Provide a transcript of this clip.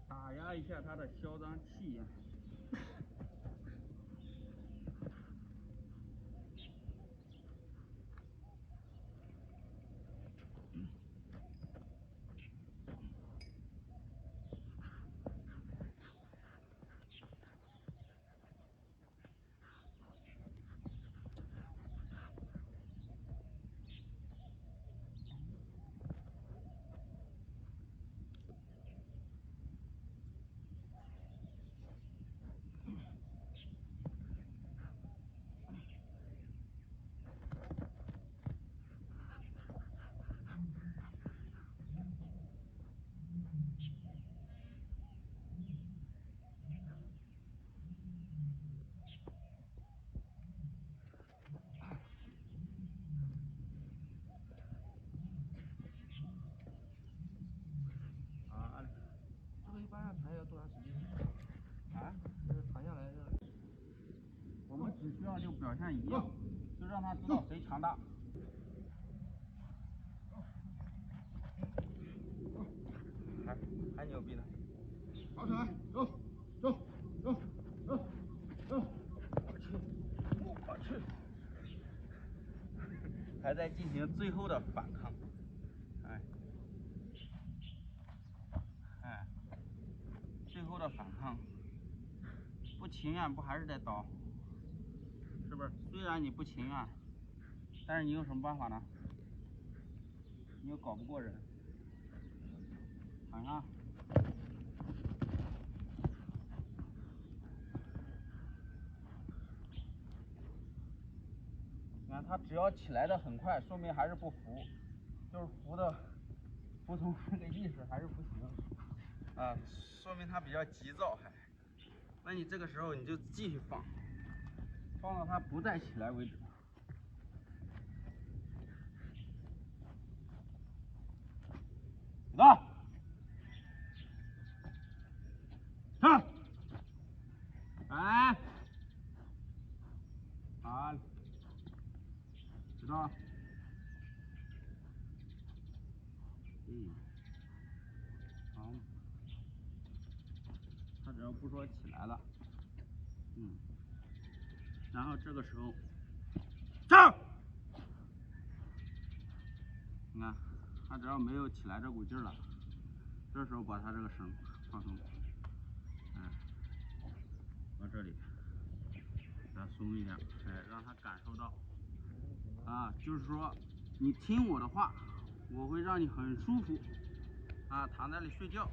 打压一下它的销赃气焰。这个一般谈要多长时间？啊？就是谈下来的。我们只需要就表现一样，就让他知道谁强大。还牛逼呢！跑起来，走，走，走，走，走！我去！还在进行最后的反抗。最后的反抗，不情愿不还是得刀，是不是？虽然你不情愿，但是你有什么办法呢？你又搞不过人，躺下。你看他只要起来的很快，说明还是不服，就是服从这个意识还是不行啊，说明他比较急躁还。那你这个时候你就继续放，放到他不再起来为止。走，上，哎，好，知道。好，他只要不说起来了，然后这个时候，上，你看，他只要没有起来这股劲儿了，这时候把他这个绳放松，到这里，给他松一点，让他感受到，就是说，你听我的话，我会让你很舒服，躺在那里睡觉。